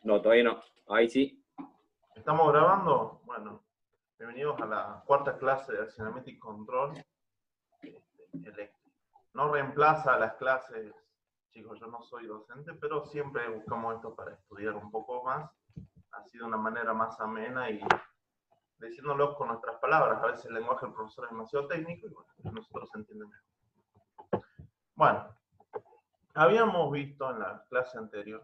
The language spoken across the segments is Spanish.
No, todavía no. Ahí sí. ¿Estamos grabando? Bueno, bienvenidos a la cuarta clase de accionamiento y control eléctrico. No reemplaza a las clases, chicos, yo no soy docente, pero siempre buscamos esto para estudiar un poco más, así de una manera más amena y diciéndolo con nuestras palabras. A veces el lenguaje del profesor es demasiado técnico y bueno, nosotros se entiende mejor. Bueno, habíamos visto en la clase anterior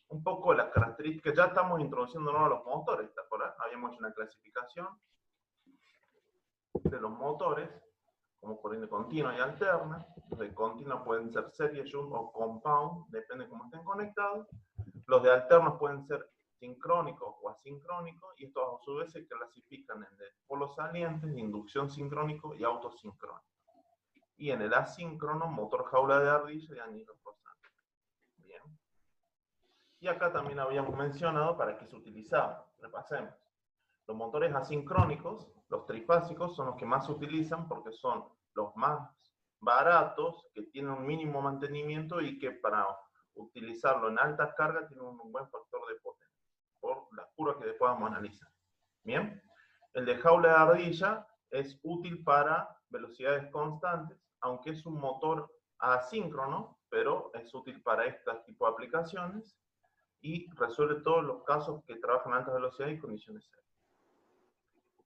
un poco las características, ya estamos introduciéndonos a los motores, ¿te acuerdas? Habíamos hecho una clasificación de los motores, como corriente continua y alterna. Los de continua pueden ser serie, shunt o compound, depende de cómo estén conectados. Los de alternos pueden ser sincrónicos o asincrónicos, y estos a su vez se clasifican en de polos salientes, de inducción sincrónico y autosincrónico. Y en el asíncrono, motor jaula de ardilla y anillo rozante. Bien. Y acá también habíamos mencionado para qué se utilizaba. Repasemos. Los motores asincrónicos, los trifásicos, son los que más se utilizan porque son los más baratos, que tienen un mínimo mantenimiento y que para utilizarlo en altas cargas tienen un buen factor de potencia, por las curvas que después vamos a analizar. Bien, el de jaula de ardilla es útil para velocidades constantes, aunque es un motor asíncrono, pero es útil para este tipo de aplicaciones y resuelve todos los casos que trabajan a altas velocidades y condiciones serias.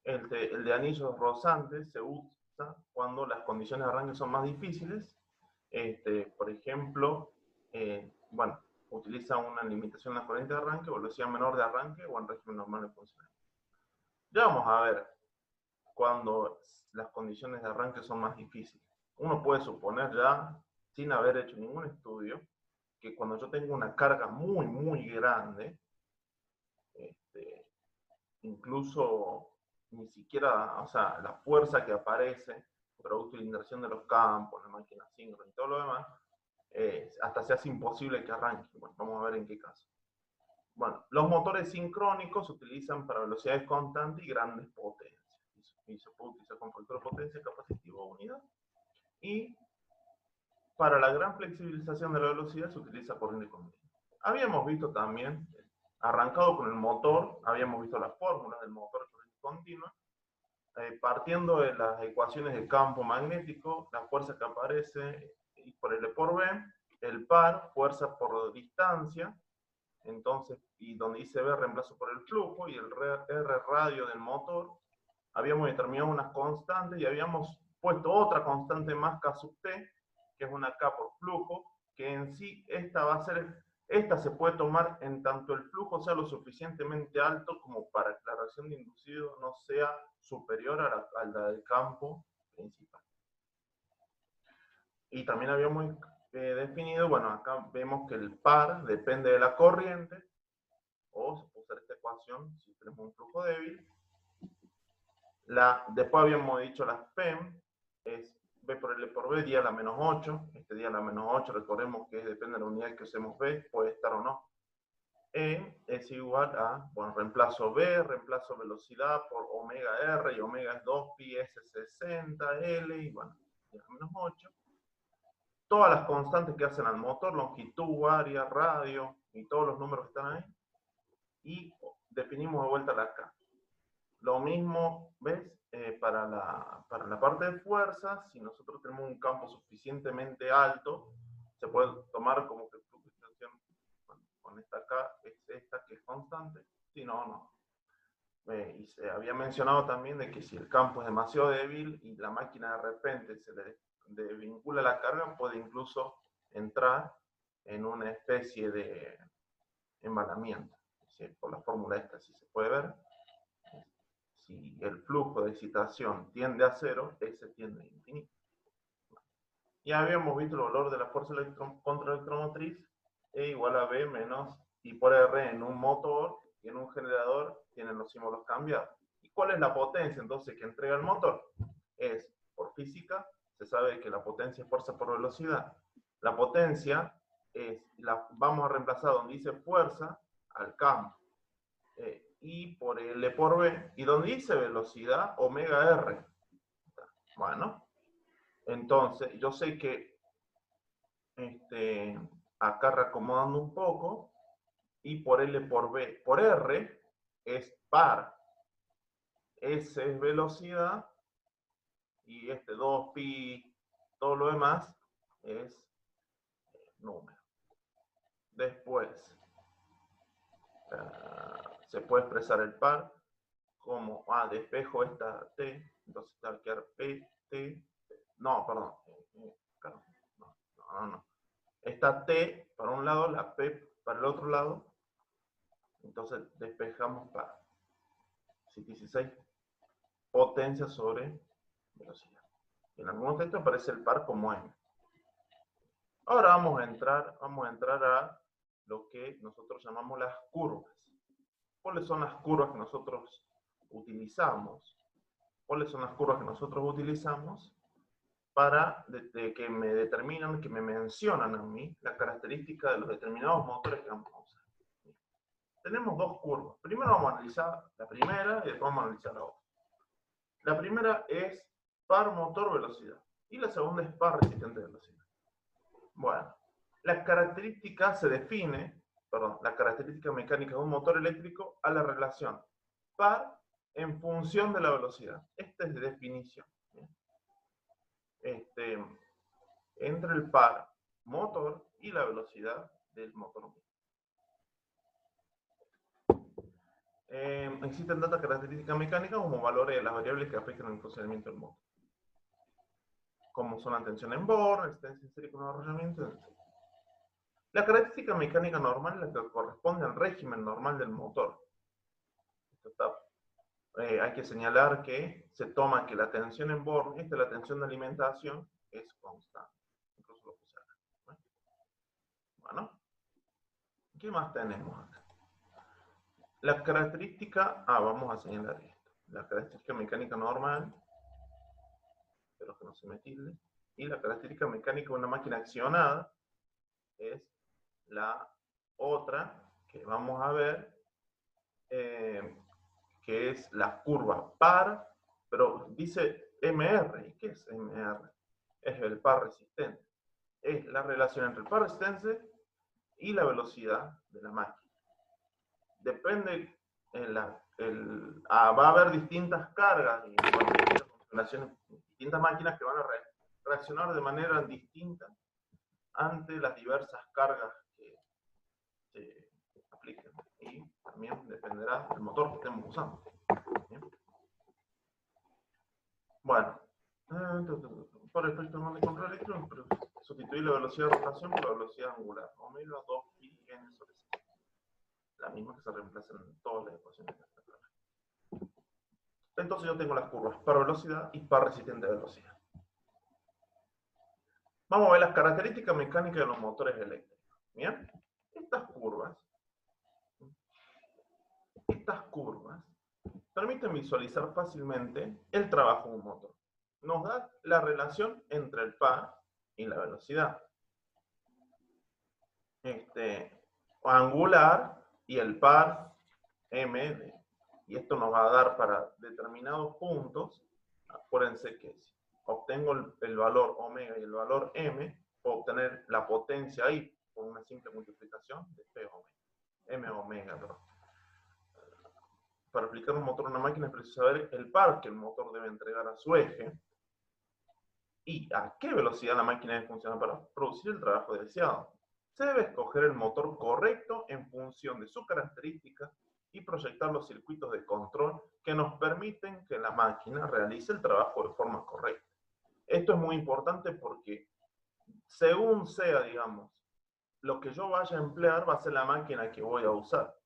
El de anillos rozantes se usa cuando las condiciones de arranque son más difíciles. Por ejemplo, bueno, utiliza una limitación en la corriente de arranque, velocidad menor de arranque o en régimen normal de funcionamiento. Ya vamos a ver cuando las condiciones de arranque son más difíciles. Uno puede suponer ya, sin haber hecho ningún estudio, que cuando yo tengo una carga muy, muy grande, incluso ni siquiera, o sea, la fuerza que aparece, producto de la inversión de los campos, la máquina síncrona y todo lo demás, hasta se hace imposible que arranque. Bueno, vamos a ver en qué caso. Bueno, los motores sincrónicos se utilizan para velocidades constantes y grandes potencias. Y se puede utilizar con factor de potencia capacitivo o unidad. Y para la gran flexibilización de la velocidad se utiliza corriente continua. Habíamos visto también, arrancado con el motor, habíamos visto las fórmulas del motor de corriente continua, partiendo de las ecuaciones de campo magnético, la fuerza que aparece por L por B, el par, fuerza por distancia, entonces, y donde dice B reemplazo por el flujo, y el R radio del motor, habíamos determinado unas constantes y habíamos puesto otra constante más K sub T, que es una K por flujo, que en sí esta se puede tomar en tanto el flujo sea lo suficientemente alto como para que la reacción de inducido no sea superior a la del campo principal. Y también habíamos definido, bueno, acá vemos que el par depende de la corriente, o se puede usar esta ecuación si tenemos un flujo débil. Después habíamos dicho las PEM, es B por L por B, día a la menos 8. Este día a la menos 8, recordemos que depende de la unidad que usemos B, puede estar o no. E es igual a, bueno, reemplazo B, reemplazo velocidad por omega R, y omega es 2 pi S60 L, y bueno, día a la menos 8. Todas las constantes que hacen al motor, longitud, área, radio, y todos los números que están ahí. Y definimos de vuelta la K. Lo mismo, ¿ves? Para la parte de fuerza, si nosotros tenemos un campo suficientemente alto, se puede tomar como que tu extensión con esta acá es esta que es constante. Si no, no. Y se había mencionado también de que si el campo es demasiado débil y la máquina de repente se le desvincula la carga, puede incluso entrar en una especie de embalamiento. ¿Sí? Por la fórmula esta, si se puede ver. Si el flujo de excitación tiende a cero, ese tiende a infinito. Ya habíamos visto el valor de la fuerza contraelectromotriz, E igual a B menos I por R en un motor, y en un generador tienen los símbolos cambiados. ¿Y cuál es la potencia entonces que entrega el motor? Es, por física, se sabe que la potencia es fuerza por velocidad. La potencia es, vamos a reemplazar donde dice fuerza al campo. I por L por B, y donde dice velocidad, omega R. Bueno, entonces yo sé que acá reacomodando un poco, y por L por B. Por R es par. S es velocidad y 2pi, todo lo demás es número. Después se puede expresar el par como, despejo esta T, entonces va a quedar P, T, no, perdón, no. Esta T para un lado, la P para el otro lado, entonces despejamos par. 16 potencia sobre velocidad. En algunos textos aparece el par como M. Ahora vamos a entrar a lo que nosotros llamamos las curvas. ¿Cuáles son las curvas que nosotros utilizamos? ¿Cuáles son las curvas que nosotros utilizamos para que me determinan, que me mencionan a mí la característica de los determinados motores que vamos a usar? Tenemos dos curvas. Primero vamos a analizar la primera y después vamos a analizar la otra. La primera es par motor velocidad y la segunda es par resistente de velocidad. Bueno, la característica se define, la característica mecánica de un motor eléctrico a la relación par en función de la velocidad. Esta es de definición. Entre el par motor y la velocidad del motor. Existen tantas características mecánicas como valores de las variables que afectan el funcionamiento del motor, como son la tensión en borde, resistencia histérica con arrollamiento, etc. La característica mecánica normal es la que corresponde al régimen normal del motor. Hay que señalar que se toma que la tensión en borde, la tensión de alimentación, es constante. Incluso lo puse acá. Bueno, ¿qué más tenemos acá? La característica, vamos a señalar esto. La característica mecánica normal, pero que no se me tilde, y la característica mecánica de una máquina accionada es la otra que vamos a ver, que es la curva par, pero dice MR. ¿Y qué es MR? Es el par resistente. Es la relación entre el par resistente y la velocidad de la máquina. Depende, va a haber distintas cargas y distintas máquinas que van a reaccionar de manera distinta ante las diversas cargas que se apliquen. Y también dependerá del motor que estemos usando. ¿Bien? Bueno, por efecto de control eléctrico, sustituir la velocidad de rotación por la velocidad angular. Omega 2pi n sobre 6. La misma que se reemplaza en todas las ecuaciones de esta carrera. Entonces yo tengo las curvas par velocidad y par resistente de velocidad. Vamos a ver las características mecánicas de los motores eléctricos. Bien, estas curvas permiten visualizar fácilmente el trabajo de un motor. Nos da la relación entre el par y la velocidad. Angular y el par M, y esto nos va a dar para determinados puntos. Acuérdense que si obtengo el valor omega y el valor m, puedo obtener la potencia ahí por una simple multiplicación de P omega, M omega, perdón. Para aplicar un motor a una máquina es preciso saber el par que el motor debe entregar a su eje y a qué velocidad la máquina debe funcionar para producir el trabajo deseado. Se debe escoger el motor correcto en función de sus características y proyectar los circuitos de control que nos permiten que la máquina realice el trabajo de forma correcta. Esto es muy importante porque según sea, digamos, lo que yo vaya a emplear va a ser la máquina que voy a usar.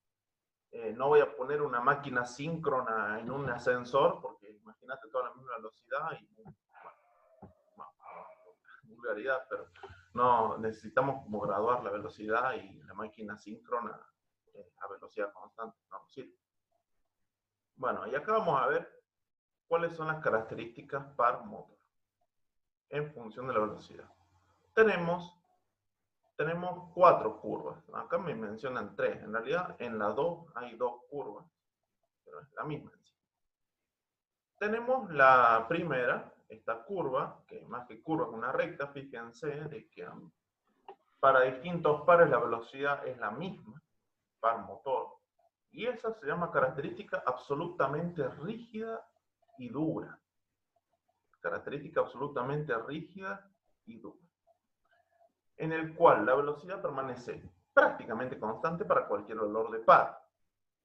No voy a poner una máquina síncrona en un ascensor porque imagínate toda la misma velocidad y vulgaridad, pero no, necesitamos como graduar la velocidad y la máquina síncrona a velocidad constante, no sirve. Bueno, y acá vamos a ver cuáles son las características par motor en función de la velocidad. Tenemos 4 curvas. Acá me mencionan 3. En realidad, en la 2 hay 2 curvas, pero es la misma en sí. Tenemos la primera, esta curva, que más que curva es una recta. Fíjense de que para distintos pares la velocidad es la misma. par motor. Y esa se llama característica absolutamente rígida y dura. Característica absolutamente rígida y dura. En el cual la velocidad permanece prácticamente constante para cualquier valor de par.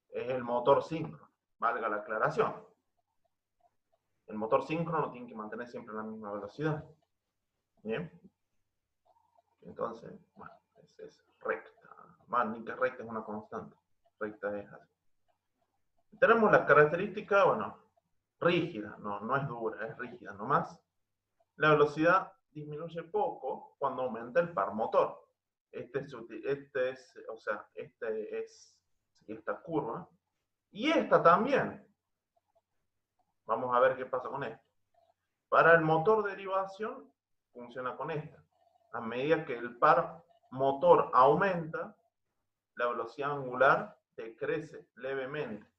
Es el motor síncrono, valga la aclaración. El motor síncrono tiene que mantener siempre la misma velocidad. ¿Bien? Entonces, bueno, es recta. Más ni que recta es una constante. Recta es así. Tenemos la característica, bueno, rígida, no es dura, es rígida nomás. La velocidad disminuye poco cuando aumenta el par motor. Esta es esta curva. Y esta también. Vamos a ver qué pasa con esto. Para el motor de derivación, funciona con esta. A medida que el par motor aumenta, la velocidad angular decrece levemente.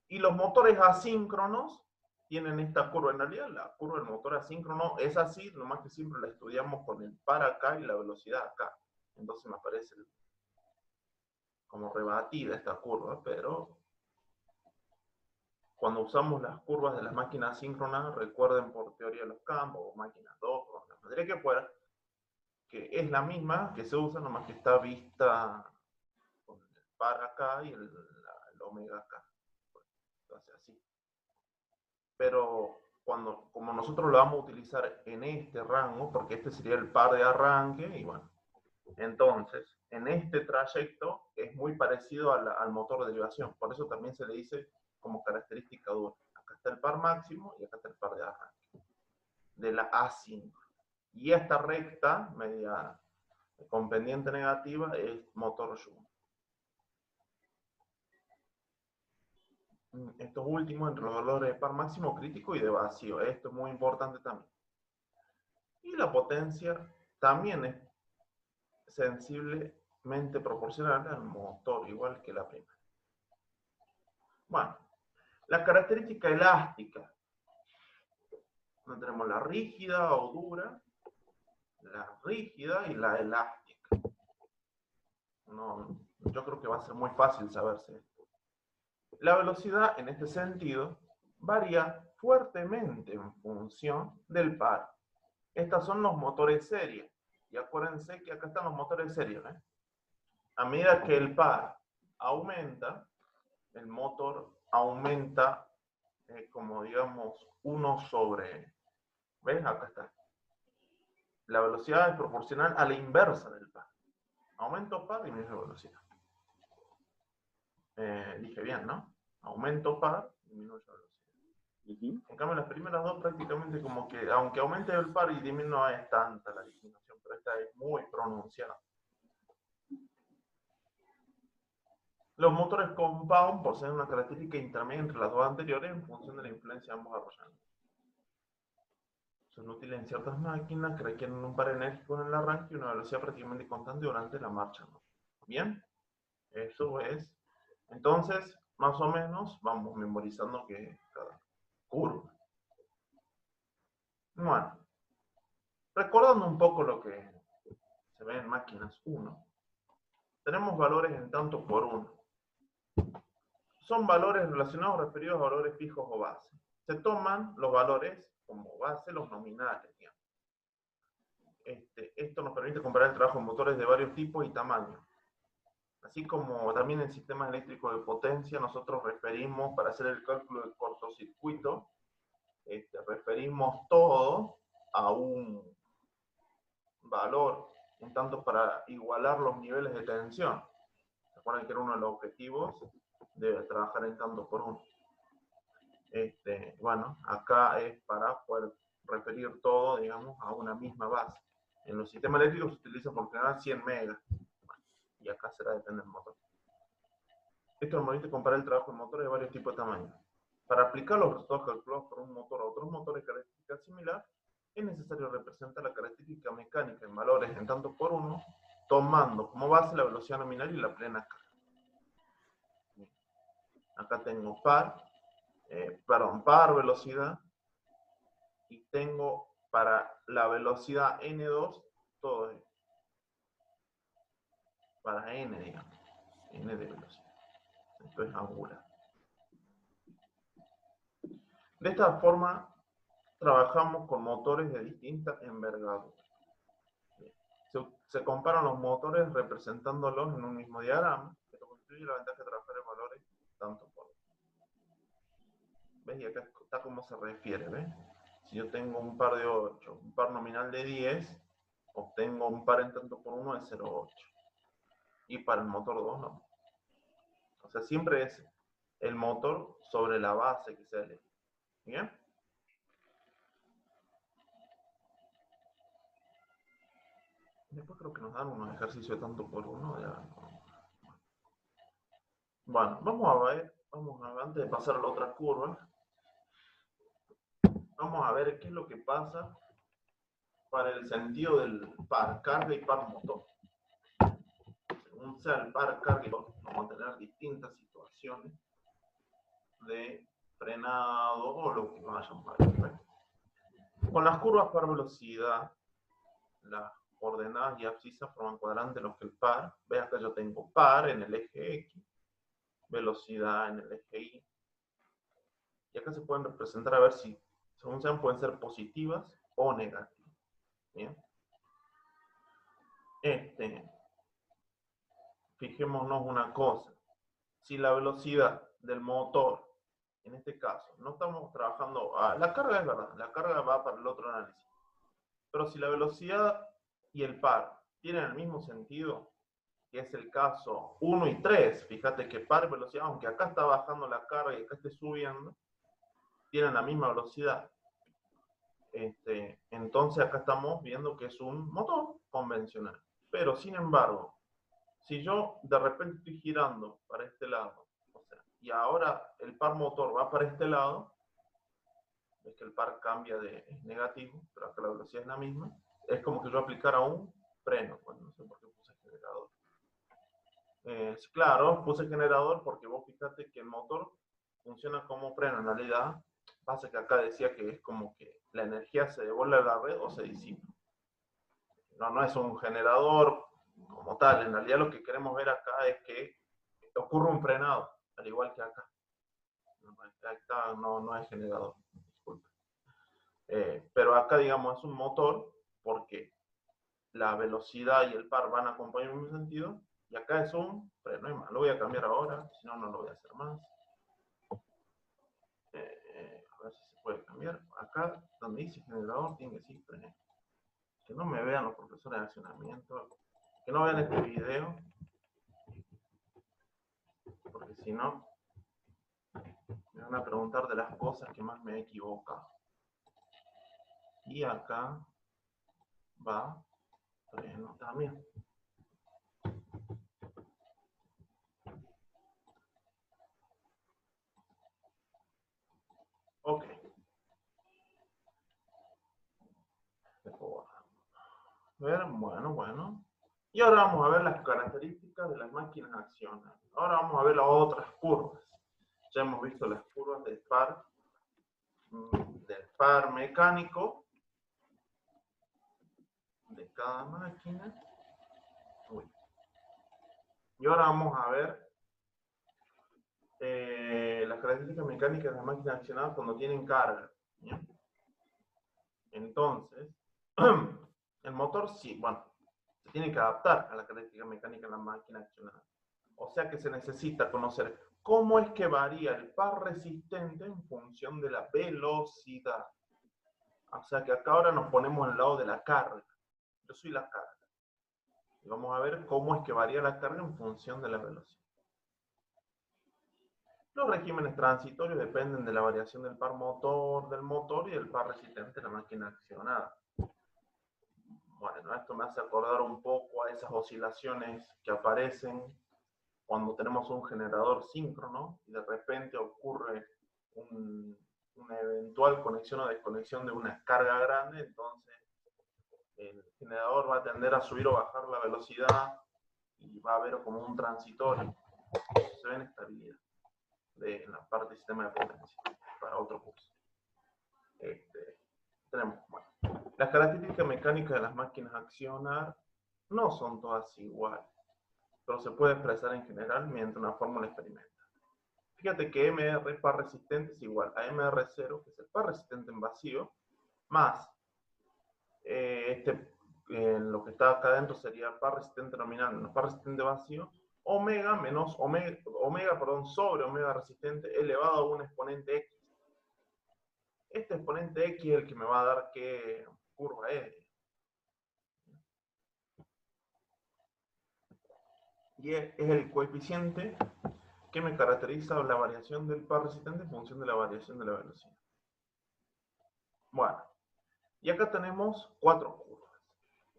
Y los motores asíncronos tienen esta curva. En realidad, la curva del motor asíncrono es así, nomás que siempre la estudiamos con el par acá y la velocidad acá. Entonces me aparece como rebatida esta curva, pero cuando usamos las curvas de las máquinas asíncronas, recuerden por teoría de los campos, o máquinas 2, o la materia que fuera, que es la misma que se usa, nomás que está vista con el par acá y el omega acá. Entonces así. Pero como nosotros lo vamos a utilizar en este rango, porque este sería el par de arranque, y bueno, entonces, en este trayecto es muy parecido al motor de derivación, por eso también se le dice como característica dura. Acá está el par máximo y acá está el par de arranque, de la asíncrona. Y esta recta, media con pendiente negativa, es motor Joule. Estos últimos entre los valores de par máximo crítico y de vacío. Esto es muy importante también. Y la potencia también es sensiblemente proporcional al motor, igual que la primera. Bueno, la característica elástica. No tenemos la rígida o dura, la rígida y la elástica. No, yo creo que va a ser muy fácil saberse esto. La velocidad, en este sentido, varía fuertemente en función del par. Estos son los motores serios. Y acuérdense que acá están los motores serios. A medida que el par aumenta, el motor aumenta como digamos 1 sobre... ¿Ves? Acá está. La velocidad es proporcional a la inversa del par. Aumento par, disminuye velocidad. Dije bien, ¿no? Aumento par, disminuye velocidad. En cambio, las primeras dos prácticamente como que, aunque aumente el par y disminuye, no es tanta la disminución, pero esta es muy pronunciada. Los motores compound poseen una característica intermedia entre las dos anteriores en función de la influencia de ambos arrollantes. Son útiles en ciertas máquinas que requieren un par enérgico en el arranque y una velocidad prácticamente constante durante la marcha. Bien, eso es. Entonces, más o menos, vamos memorizando que cada curva. Bueno, recordando un poco lo que se ve en máquinas 1, tenemos valores en tanto por 1. Son valores relacionados referidos a valores fijos o base. Se toman los valores como base, los nominales, digamos. Esto nos permite comparar el trabajo en motores de varios tipos y tamaños. Así como también en sistemas eléctricos de potencia, nosotros referimos, para hacer el cálculo del cortocircuito, referimos todo a un valor, en tanto para igualar los niveles de tensión. ¿Se acuerdan que era uno de los objetivos de trabajar en tanto por uno? Bueno, acá es para poder referir todo, digamos, a una misma base. En los sistemas eléctricos se utiliza por general 100 megas. Y acá será depende del motor. Esto nos permite comparar el trabajo de motores de varios tipos de tamaño. Para aplicar los resultados calculados por un motor a otros motores de característica similar, es necesario representar la característica mecánica en valores en tanto por uno, tomando como base la velocidad nominal y la plena carga. Acá tengo par velocidad, y tengo para la velocidad N2 todo esto. para n, digamos, n de velocidad. Esto es angular. De esta forma, trabajamos con motores de distinta envergadura. Se comparan los motores representándolos en un mismo diagrama, que constituye la ventaja de trabajar en valores tanto por. ¿Ves? Y acá está como se refiere, ¿ves? Si yo tengo un par de 8, un par nominal de 10, obtengo un par en tanto por 1 de 0,8. Y para el motor 2 no. O sea, siempre es el motor sobre la base que se elige. ¿Bien? Después creo que nos dan unos ejercicios de tanto por 1. Bueno, vamos a ver, antes de pasar a la otra curva, vamos a ver qué es lo que pasa para el sentido del par carga y par motor. Según sea el par carga y motor, vamos a tener distintas situaciones de frenado o lo que vayamos a ver. Con las curvas par velocidad, las coordenadas y abscisas forman cuadrantes en los que el par, ve acá yo tengo par en el eje X, velocidad en el eje Y, y acá se pueden representar a ver si, según sean, pueden ser positivas o negativas. Bien. Fijémonos una cosa, si la velocidad del motor, en este caso, no estamos trabajando, la carga es verdad, la carga va para el otro análisis, pero si la velocidad y el par tienen el mismo sentido, que es el caso 1 y 3, fíjate que par y velocidad, aunque acá está bajando la carga y acá esté subiendo, tienen la misma velocidad. Entonces acá estamos viendo que es un motor convencional. Pero sin embargo, si yo de repente estoy girando para este lado, o sea, y ahora el par motor va para este lado, es que el par cambia de negativo, pero acá la velocidad es la misma, es como que yo aplicara un freno. Bueno, no sé por qué puse generador. Claro, puse generador porque vos fíjate que el motor funciona como freno en realidad. Pasa que acá decía que es como que la energía se devuelve a la red o se disipa. No es un generador como tal. En realidad lo que queremos ver acá es que ocurre un frenado, al igual que acá. Acá no es generador, disculpe. Pero acá, digamos, es un motor porque la velocidad y el par van a acompañar en un sentido, y acá es un freno. Más. Lo voy a cambiar ahora, si no, no lo voy a hacer más. A ver si se puede cambiar. Acá, donde dice generador, tiene que decir freno. Que no me vean los profesores de accionamiento, que no vean este video, porque si no, me van a preguntar de las cosas que más me he equivocado. Y acá va freno también. Ok. Bueno. Y ahora vamos a ver las características de las máquinas accionarias. Ahora vamos a ver las otras curvas. Ya hemos visto las curvas del par mecánico de cada máquina. Y ahora vamos a ver las características mecánicas de las máquinas accionadas cuando tienen carga. ¿Bien? Entonces, el motor sí, bueno, se tiene que adaptar a la característica mecánica de la máquina accionada. O sea que se necesita conocer cómo es que varía el par resistente en función de la velocidad. O sea que acá ahora nos ponemos al lado de la carga. Yo soy la carga. Y vamos a ver cómo es que varía la carga en función de la velocidad. Los regímenes transitorios dependen de la variación del par motor del motor y del par resistente de la máquina accionada. Bueno, esto me hace acordar un poco a esas oscilaciones que aparecen cuando tenemos un generador síncrono y de repente ocurre una eventual conexión o desconexión de una carga grande, entonces el generador va a tender a subir o bajar la velocidad y va a haber como un transitorio. Eso se ve en estabilidad en la parte del sistema de potencia, para otro curso. Tenemos, bueno, las características mecánicas de las máquinas a accionar no son todas iguales. pero se puede expresar en general mediante una fórmula experimental. Fíjate que MR par resistente es igual a MR0, que es el par resistente en vacío, más lo que está acá adentro sería el par resistente nominal menos par resistente vacío, omega menos omega, sobre omega resistente elevado a un exponente x. Este exponente x es el que me va a dar qué curva es. Y es el coeficiente que me caracteriza la variación del par resistente en función de la variación de la velocidad. Bueno, y acá tenemos 4 curvas.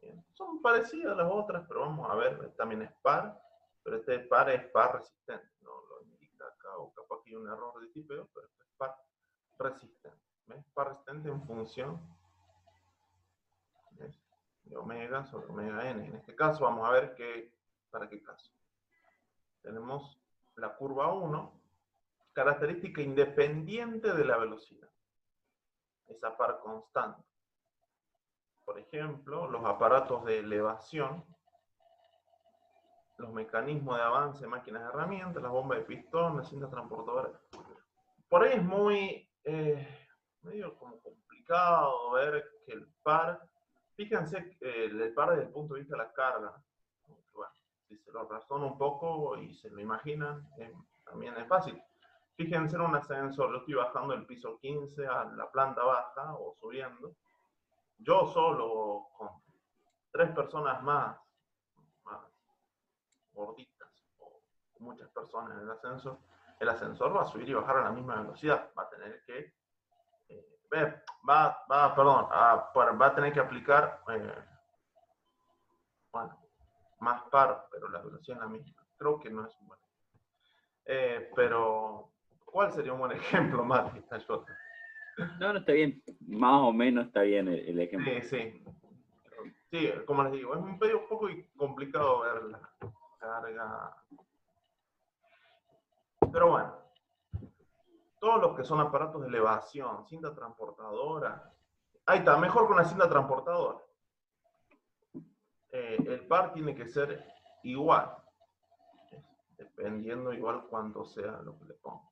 Bien. Son parecidas a las otras, pero vamos a ver, también es par, pero este par es par resistente, no lo indica acá, o capaz que hay un error de tipeo, pero este es par resistente. ¿Ves? Par resistente en función, ¿ves?, de omega sobre omega n. En este caso vamos a ver para qué caso. Tenemos la curva 1, característica independiente de la velocidad. Esa par constante. Por ejemplo, los aparatos de elevación, los mecanismos de avance de máquinas de herramientas, las bombas de pistón, las cintas transportadoras. Por ahí es muy medio como complicado ver que el par, fíjense el par desde el punto de vista de la carga. Bueno, si se lo razonan un poco y se lo imaginan, también es fácil. Fíjense en un ascensor, yo estoy bajando del piso 15 a la planta baja o subiendo. Yo solo con 3 personas más gorditas o muchas personas en el ascensor va a subir y bajar a la misma velocidad. Va a tener que va a tener que aplicar bueno, más par, pero la velocidad es la misma. Creo que no es un buen pero ¿cuál sería un buen ejemplo, Mati? No, no está bien. Más o menos está bien el ejemplo. Sí. Sí, como les digo, es un poco complicado ver la carga. Pero bueno, todos los que son aparatos de elevación, cinta transportadora, ahí está, mejor con la cinta transportadora. El par tiene que ser igual, dependiendo igual cuánto sea lo que le pongo.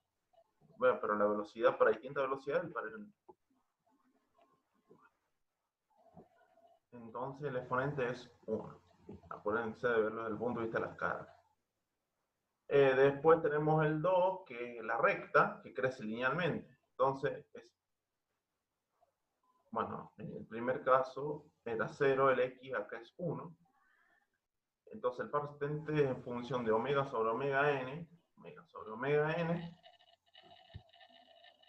Bueno, pero la velocidad, para distintas velocidades, el par es el mismo. Entonces el exponente es 1. Acuérdense de verlo desde el punto de vista de las cargas. Después tenemos el 2, que es la recta, que crece linealmente. Entonces, bueno, en el primer caso era 0, el x acá es 1. Entonces el par resistente es en función de omega sobre omega n,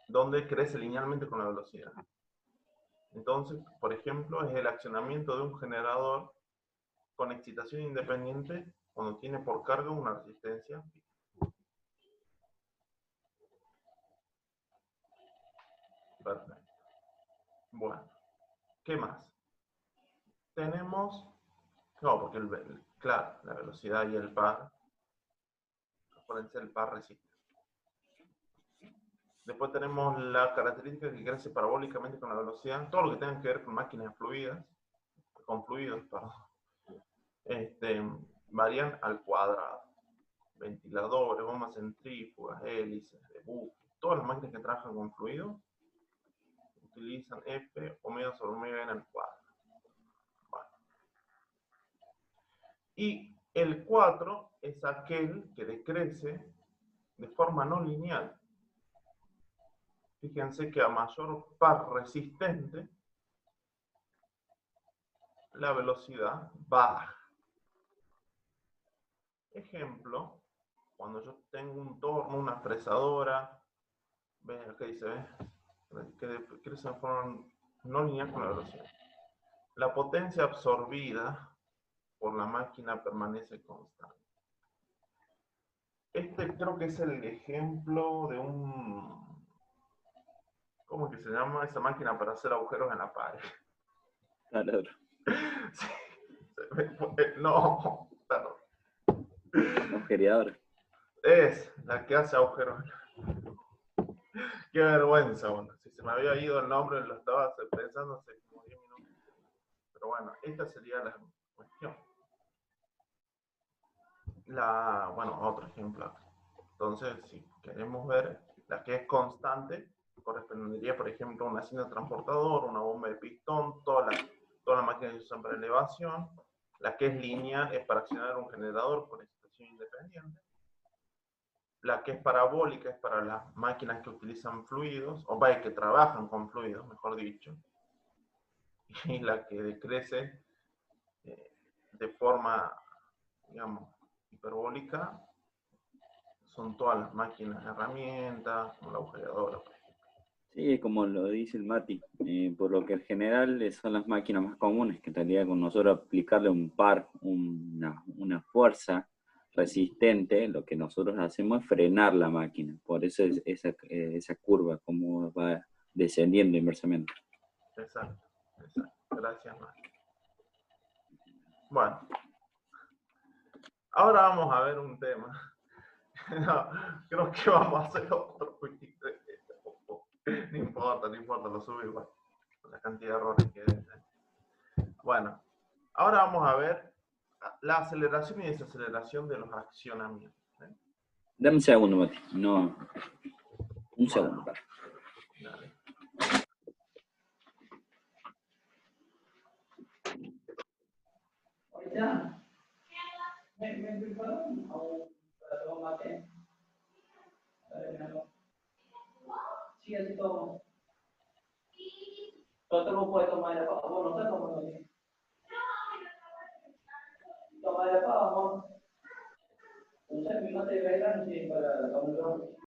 donde crece linealmente con la velocidad. Entonces, por ejemplo, es el accionamiento de un generador con excitación independiente cuando tiene por carga una resistencia fija. Perfecto. Bueno, ¿qué más? Tenemos, no, porque claro, la velocidad y el par, acuérdense, el par resiste. Después tenemos la característica que crece parabólicamente con la velocidad, todo lo que tenga que ver con máquinas fluidas, con fluidos, perdón, varían al cuadrado. Ventiladores, bombas centrífugas, hélices, de buque, todas las máquinas que trabajan con fluidos utilizan F omega sobre omega n al cuadrado. Bueno. Y el 4 es aquel que decrece de forma no lineal. Fíjense que a mayor par resistente, la velocidad baja. Ejemplo, cuando yo tengo un torno, una fresadora, ven acá dice, que crece en forma no lineal con la velocidad. La potencia absorbida por la máquina permanece constante. Este creo que es el ejemplo de ¿cómo que se llama esa máquina para hacer agujeros en la pared? Taladro. Sí, no, perdón. Agujereador. Es la que hace agujeros. Qué vergüenza, bueno. Si se me había ido el nombre, lo estaba pensando hace como 10 minutos. Pero bueno, esta sería la cuestión. Bueno, otro ejemplo. Entonces, si queremos ver la que es constante, correspondería, por ejemplo, a una cinta transportador, una bomba de pistón, toda la máquina que se usa para elevación. La que es lineal es para accionar un generador por excitación independiente. La que es parabólica es para las máquinas que utilizan fluidos, o vaya, que trabajan con fluidos, mejor dicho. Y la que decrece de forma, digamos, hiperbólica son todas las máquinas, herramientas, como la agujereadora. Sí, es como lo dice el Mati, por lo que en general son las máquinas más comunes, que en realidad con nosotros aplicarle un par, una fuerza resistente, lo que nosotros hacemos es frenar la máquina, por eso es esa curva, como va descendiendo inversamente. Exacto, exacto. Gracias, Mar. Bueno, ahora vamos a ver un tema. No, creo que vamos a hacer otro. No importa, no importa, lo subo igual. La cantidad de errores que debe tener. Bueno, ahora vamos a ver la aceleración y desaceleración de los accionamientos. Dame un segundo, Mati. No, un segundo. Bueno, dale. Sí, así como. Nosotros no podemos tomar el favor, nosotros no podemos tomar el favor. Entonces, mi madre de verano, sí, para la